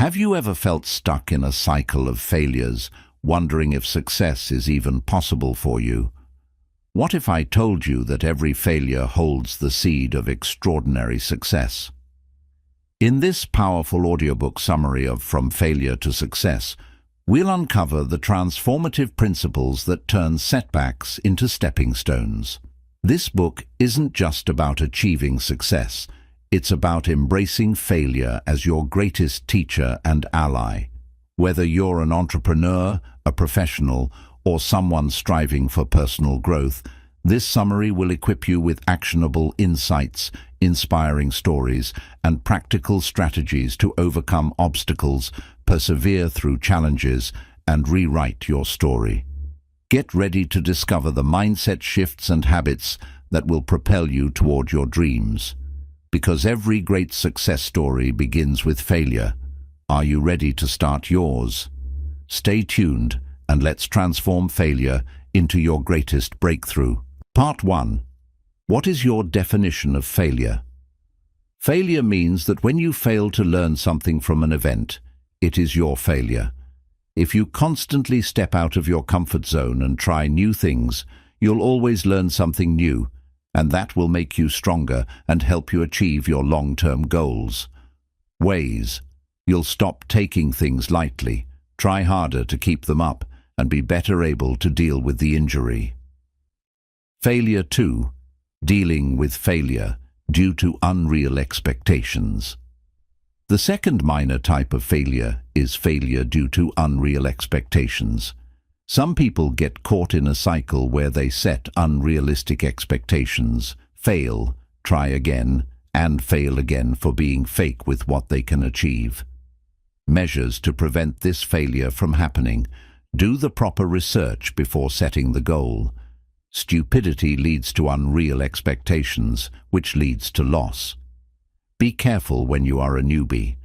Have you ever felt stuck in a cycle of failures, wondering if success is even possible for you? What if I told you that every failure holds the seed of extraordinary success? In this powerful audiobook summary of From Failure to Success, we'll uncover the transformative principles that turn setbacks into stepping stones. This book isn't just about achieving success. It's about embracing failure as your greatest teacher and ally. Whether you're an entrepreneur, a professional, or someone striving for personal growth, this summary will equip you with actionable insights, inspiring stories, and practical strategies to overcome obstacles, persevere through challenges, and rewrite your story. Get ready to discover the mindset shifts and habits that will propel you toward your dreams. Because every great success story begins with failure. Are you ready to start yours? Stay tuned and let's transform failure into your greatest breakthrough. Part 1. What is your definition of failure? Failure means that when you fail to learn something from an event, it is your failure. If you constantly step out of your comfort zone and try new things, you'll always learn something new, and that will make you stronger and help you achieve your long-term goals. Ways. You'll stop taking things lightly, try harder to keep them up, and be better able to deal with the injury. Failure 2. Dealing with failure due to unreal expectations. The second minor type of failure is failure due to unreal expectations. Some people get caught in a cycle where they set unrealistic expectations, fail, try again, and fail again for being fake with what they can achieve. Measures to prevent this failure from happening. Do the proper research before setting the goal. Stupidity leads to unreal expectations, which leads to loss. Be careful when you are a newbie.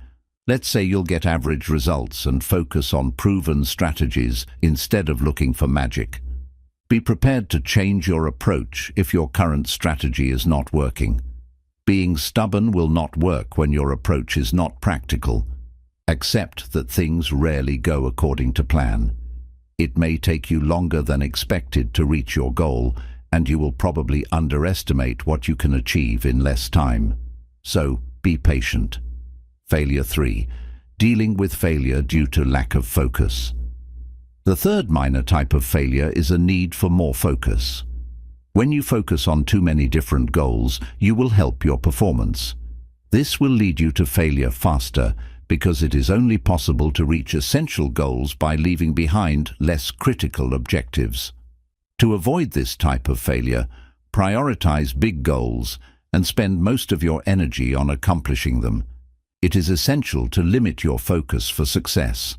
Let's say you'll get average results and focus on proven strategies instead of looking for magic. Be prepared to change your approach if your current strategy is not working. Being stubborn will not work when your approach is not practical. Accept that things rarely go according to plan. It may take you longer than expected to reach your goal, and you will probably underestimate what you can achieve in less time. So, be patient. Failure 3. Dealing with failure due to lack of focus. The third minor type of failure is a need for more focus. When you focus on too many different goals, you will help your performance. This will lead you to failure faster because it is only possible to reach essential goals by leaving behind less critical objectives. To avoid this type of failure, prioritize big goals and spend most of your energy on accomplishing them. It is essential to limit your focus for success.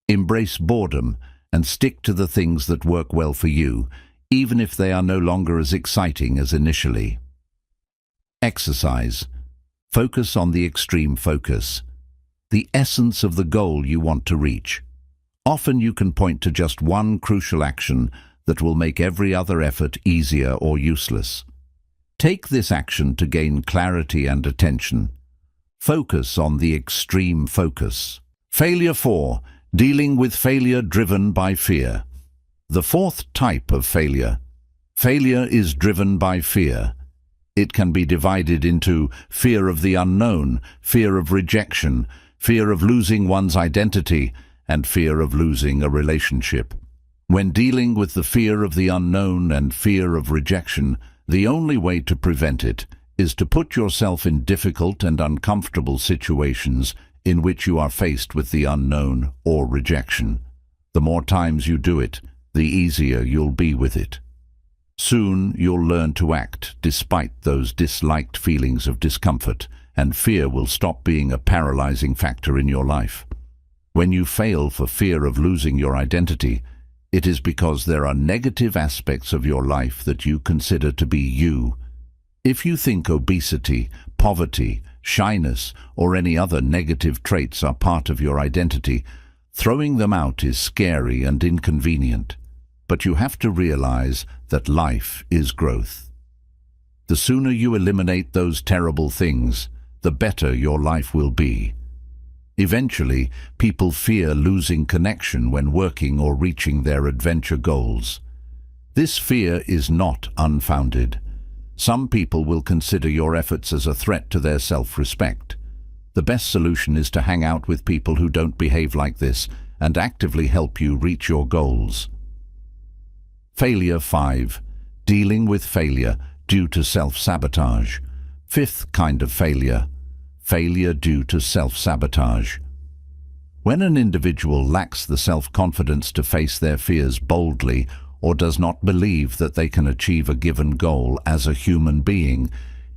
Embrace boredom and stick to the things that work well for you, even if they are no longer as exciting as initially. Exercise. Focus on the extreme focus, the essence of the goal you want to reach. Often you can point to just one crucial action that will make every other effort easier or useless. Take this action to gain clarity and attention. Focus on the extreme focus. Failure 4. Dealing with failure driven by fear. The fourth type of failure. Failure is driven by fear. It can be divided into fear of the unknown, fear of rejection, fear of losing one's identity, and fear of losing a relationship. When dealing with the fear of the unknown and fear of rejection, the only way to prevent it is to put yourself in difficult and uncomfortable situations in which you are faced with the unknown or rejection. The more times you do it, the easier you'll be with it. Soon you'll learn to act despite those disliked feelings of discomfort, and fear will stop being a paralyzing factor in your life. When you fail for fear of losing your identity, it is because there are negative aspects of your life that you consider to be you. If you think obesity, poverty, shyness, or any other negative traits are part of your identity, throwing them out is scary and inconvenient. But you have to realize that life is growth. The sooner you eliminate those terrible things, the better your life will be. Eventually, people fear losing connection when working or reaching their adventure goals. This fear is not unfounded. Some people will consider your efforts as a threat to their self-respect. The best solution is to hang out with people who don't behave like this and actively help you reach your goals. Failure 5. Dealing with failure due to self-sabotage. Fifth kind of failure. Failure due to self-sabotage. When an individual lacks the self-confidence to face their fears boldly or does not believe that they can achieve a given goal as a human being,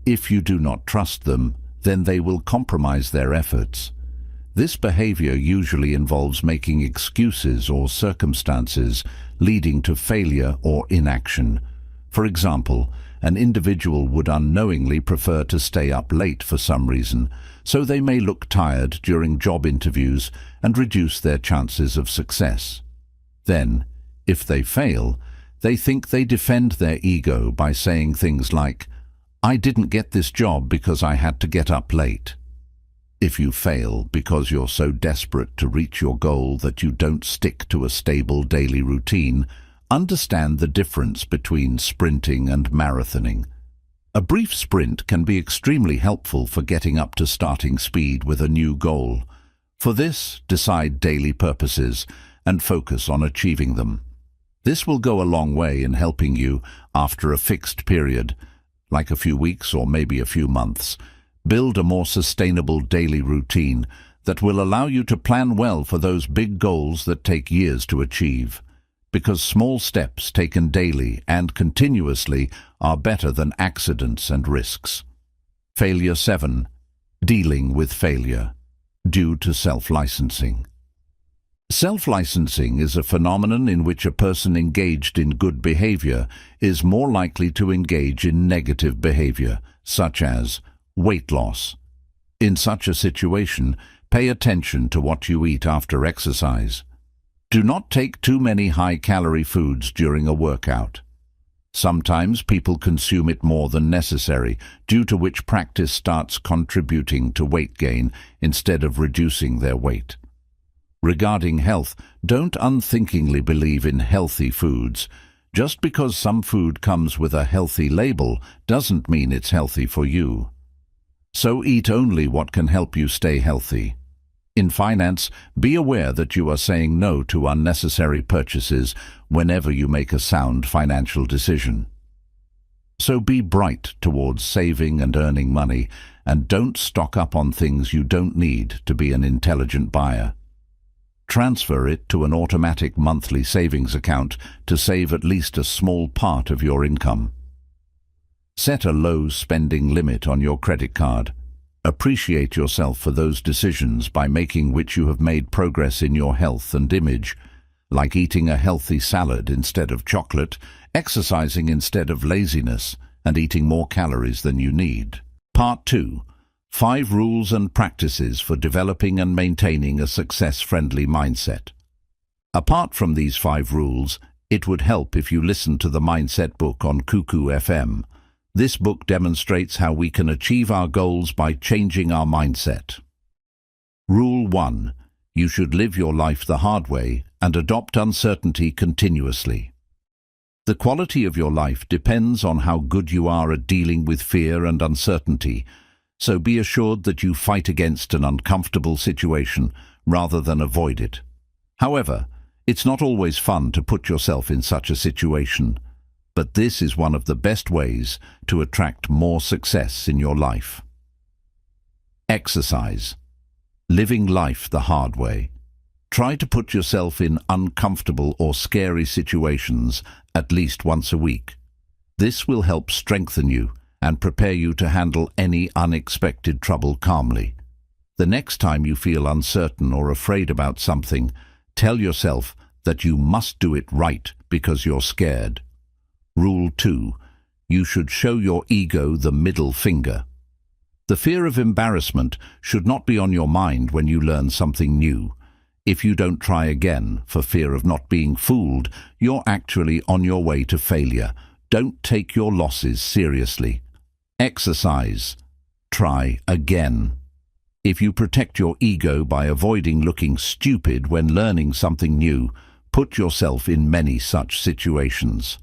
if you do not trust them, then they will compromise their efforts. This behavior usually involves making excuses or circumstances leading to failure or inaction. For example, an individual would unknowingly prefer to stay up late for some reason, so they may look tired during job interviews and reduce their chances of success. Then, if they fail, they think they defend their ego by saying things like, "I didn't get this job because I had to get up late." If you fail because you're so desperate to reach your goal that you don't stick to a stable daily routine, understand the difference between sprinting and marathoning. A brief sprint can be extremely helpful for getting up to starting speed with a new goal. For this, decide daily purposes and focus on achieving them. This will go a long way in helping you, after a fixed period, like a few weeks or maybe a few months, build a more sustainable daily routine that will allow you to plan well for those big goals that take years to achieve. Because small steps taken daily and continuously are better than accidents and risks. Failure 7. Dealing with failure due to self-licensing. Self-licensing is a phenomenon in which a person engaged in good behavior is more likely to engage in negative behavior, such as weight loss. In such a situation, pay attention to what you eat after exercise. Do not take too many high-calorie foods during a workout. Sometimes people consume it more than necessary, due to which practice starts contributing to weight gain instead of reducing their weight. Regarding health, don't unthinkingly believe in healthy foods. Just because some food comes with a healthy label doesn't mean it's healthy for you. So eat only what can help you stay healthy. In finance, be aware that you are saying no to unnecessary purchases whenever you make a sound financial decision. So be bright towards saving and earning money, and don't stock up on things you don't need to be an intelligent buyer. Transfer it to an automatic monthly savings account to save at least a small part of your income. Set a low spending limit on your credit card. Appreciate yourself for those decisions by making which you have made progress in your health and image, like eating a healthy salad instead of chocolate, exercising instead of laziness, and eating more calories than you need. Part 2. 5 rules and practices for developing and maintaining a success-friendly mindset. Apart from these 5 rules, it would help if you listen to the Mindset book on Cuckoo FM. This book demonstrates how we can achieve our goals by changing our mindset. Rule 1. You should live your life the hard way and adopt uncertainty continuously. The quality of your life depends on how good you are at dealing with fear and uncertainty, so be assured that you fight against an uncomfortable situation rather than avoid it. However, it's not always fun to put yourself in such a situation, but this is one of the best ways to attract more success in your life. Exercise. Living life the hard way. Try to put yourself in uncomfortable or scary situations at least once a week. This will help strengthen you and prepare you to handle any unexpected trouble calmly. The next time you feel uncertain or afraid about something, tell yourself that you must do it right because you're scared. Rule 2. You should show your ego the middle finger. The fear of embarrassment should not be on your mind when you learn something new. If you don't try again for fear of not being fooled, you're actually on your way to failure. Don't take your losses seriously. Exercise. Try again. If you protect your ego by avoiding looking stupid when learning something new, put yourself in many such situations.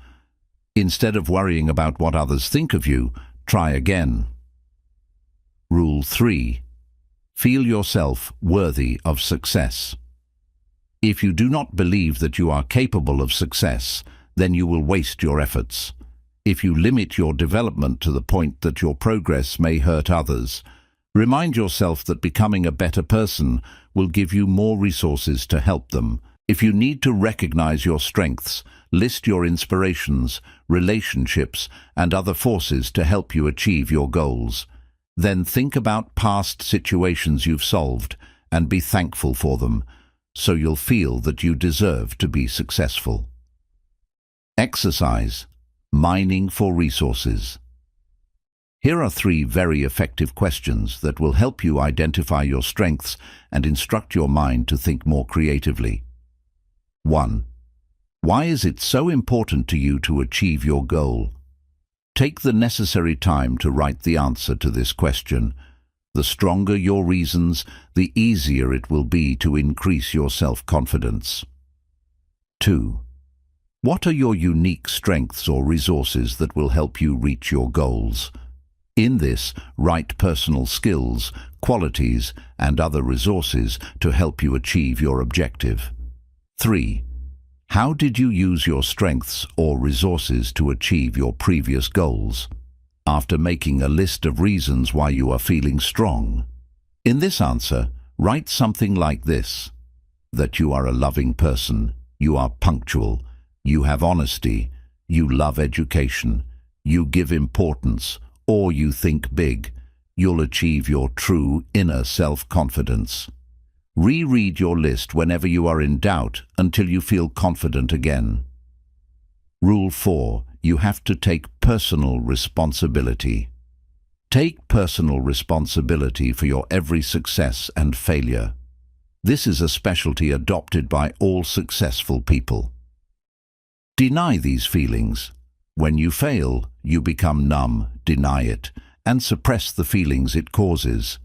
Instead of worrying about what others think of you, try again. Rule 3. Feel yourself worthy of success. If you do not believe that you are capable of success, then you will waste your efforts. If you limit your development to the point that your progress may hurt others, remind yourself that becoming a better person will give you more resources to help them. If you need to recognize your strengths, list your inspirations, relationships, and other forces to help you achieve your goals. Then think about past situations you've solved and be thankful for them, so you'll feel that you deserve to be successful. Exercise. Mining for resources. Here are 3 very effective questions that will help you identify your strengths and instruct your mind to think more creatively. 1. Why is it so important to you to achieve your goal? Take the necessary time to write the answer to this question. The stronger your reasons, the easier it will be to increase your self-confidence. 2. What are your unique strengths or resources that will help you reach your goals? In this, write personal skills, qualities, and other resources to help you achieve your objective. 3. How did you use your strengths or resources to achieve your previous goals? After making a list of reasons why you are feeling strong, in this answer, write something like this: that you are a loving person, you are punctual, you have honesty, you love education, you give importance, or you think big. You'll achieve your true inner self-confidence. Reread your list whenever you are in doubt until you feel confident again. Rule 4. You have to take personal responsibility. Take personal responsibility for your every success and failure. This is a specialty adopted by all successful people. Deny these feelings. When you fail, you become numb, deny it, and suppress the feelings it causes.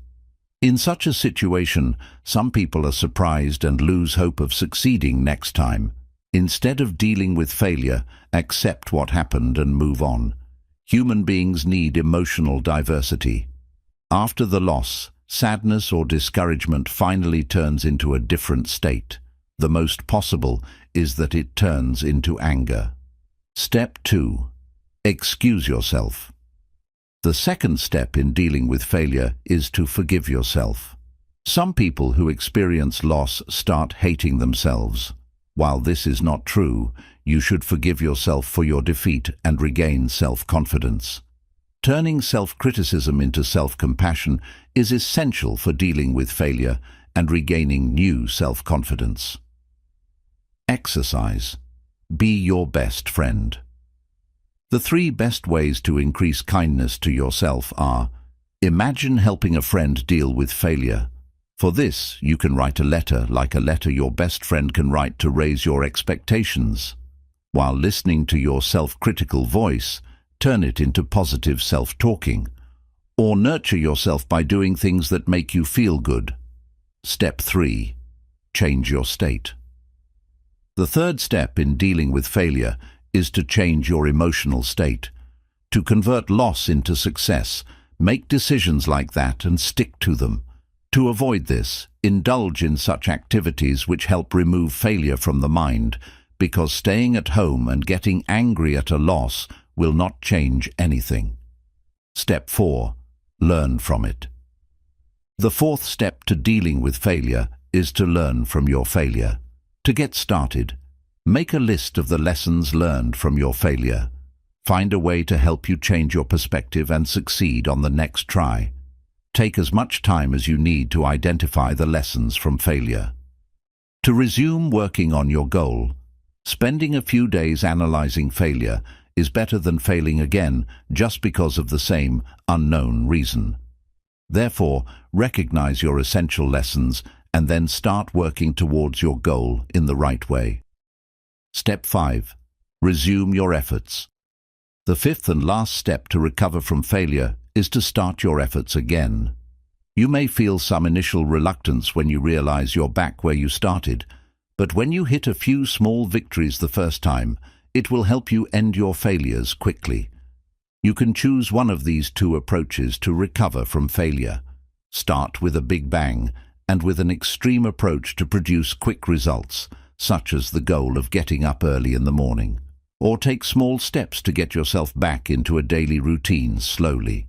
In such a situation, some people are surprised and lose hope of succeeding next time. Instead of dealing with failure, accept what happened and move on. Human beings need emotional diversity. After the loss, sadness or discouragement finally turns into a different state. The most possible is that it turns into anger. Step 2. Excuse yourself. The second step in dealing with failure is to forgive yourself. Some people who experience loss start hating themselves. While this is not true, you should forgive yourself for your defeat and regain self-confidence. Turning self-criticism into self-compassion is essential for dealing with failure and regaining new self-confidence. Exercise. Be your best friend. The 3 best ways to increase kindness to yourself are: imagine helping a friend deal with failure. For this, you can write a letter like a letter your best friend can write to raise your expectations. While listening to your self-critical voice, turn it into positive self-talking. Or nurture yourself by doing things that make you feel good. Step 3. Change your state. The third step in dealing with failure is to change your emotional state. To convert loss into success, make decisions like that and stick to them. To avoid this, indulge in such activities which help remove failure from the mind, because staying at home and getting angry at a loss will not change anything. Step 4. Learn from it. The fourth step to dealing with failure is to learn from your failure. To get started, make a list of the lessons learned from your failure. Find a way to help you change your perspective and succeed on the next try. Take as much time as you need to identify the lessons from failure. To resume working on your goal, spending a few days analyzing failure is better than failing again just because of the same unknown reason. Therefore, recognize your essential lessons and then start working towards your goal in the right way. Step 5. Resume your efforts. The fifth and last step to recover from failure is to start your efforts again. You may feel some initial reluctance when you realize you're back where you started, but when you hit a few small victories the first time, it will help you end your failures quickly. You can choose one of these two approaches to recover from failure. Start with a big bang and with an extreme approach to produce quick results, such as the goal of getting up early in the morning. Or take small steps to get yourself back into a daily routine slowly.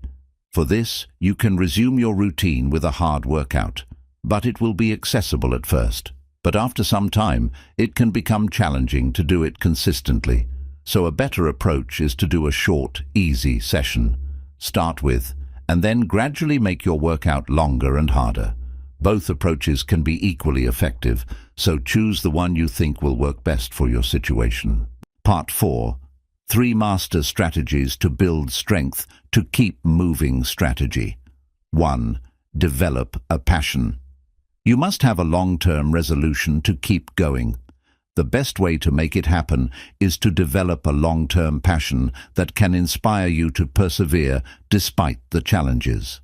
For this, you can resume your routine with a hard workout, but it will be accessible at first. But after some time, it can become challenging to do it consistently. So a better approach is to do a short, easy session. Start with, and then gradually make your workout longer and harder. Both approaches can be equally effective, so choose the one you think will work best for your situation. Part 4. 3 Master Strategies to Build Strength to Keep Moving Strategy. 1. Develop a passion. You must have a long-term resolution to keep going. The best way to make it happen is to develop a long-term passion that can inspire you to persevere despite the challenges.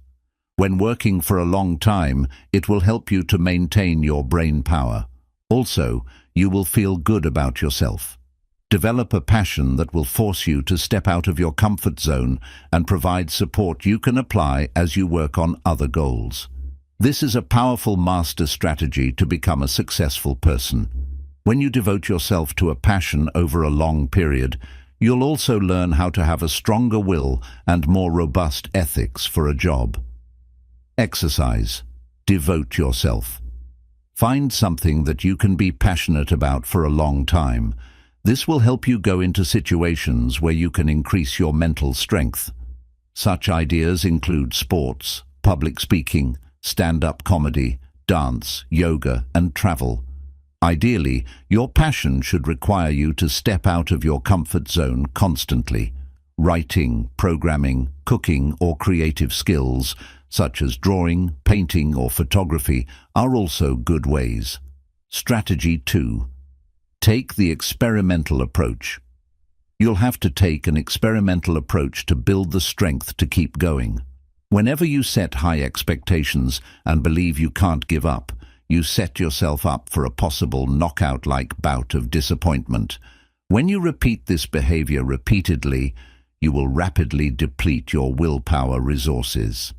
When working for a long time, it will help you to maintain your brain power. Also, you will feel good about yourself. Develop a passion that will force you to step out of your comfort zone and provide support you can apply as you work on other goals. This is a powerful master strategy to become a successful person. When you devote yourself to a passion over a long period, you'll also learn how to have a stronger will and more robust ethics for a job. Exercise. Devote yourself. Find something that you can be passionate about for a long time. This will help you go into situations where you can increase your mental strength. Such ideas include sports, public speaking, stand-up comedy, dance, yoga, and travel. Ideally, your passion should require you to step out of your comfort zone constantly. Writing, programming, cooking, or creative skills, such as drawing, painting, or photography, are also good ways. Strategy 2. Take the experimental approach. You'll have to take an experimental approach to build the strength to keep going. Whenever you set high expectations and believe you can't give up, you set yourself up for a possible knockout-like bout of disappointment. When you repeat this behavior repeatedly, you will rapidly deplete your willpower resources.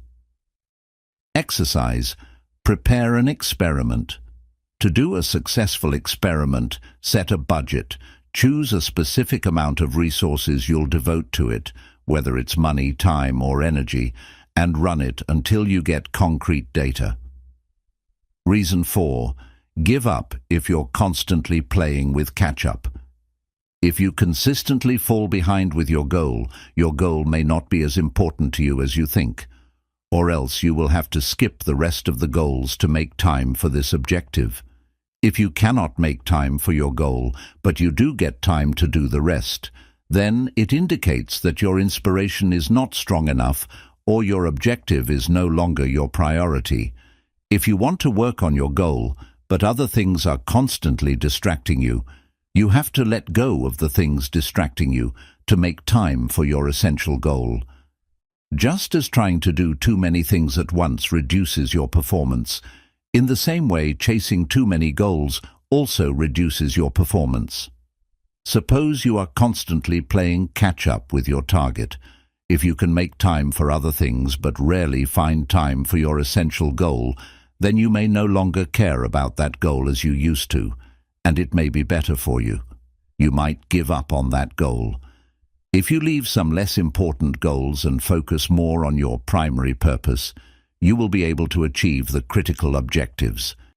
Exercise. Prepare an experiment. To do a successful experiment, set a budget. Choose a specific amount of resources you'll devote to it, whether it's money, time, or energy, and run it until you get concrete data. Reason 4. Give up if you're constantly playing with catch-up. If you consistently fall behind with your goal may not be as important to you as you think, or else you will have to skip the rest of the goals to make time for this objective. If you cannot make time for your goal, but you do get time to do the rest, then it indicates that your inspiration is not strong enough or your objective is no longer your priority. If you want to work on your goal, but other things are constantly distracting you, you have to let go of the things distracting you to make time for your essential goal. Just as trying to do too many things at once reduces your performance, in the same way chasing too many goals also reduces your performance. Suppose you are constantly playing catch-up with your target. If you can make time for other things but rarely find time for your essential goal, then you may no longer care about that goal as you used to, and it may be better for you. You might give up on that goal. If you leave some less important goals and focus more on your primary purpose, you will be able to achieve the critical objectives.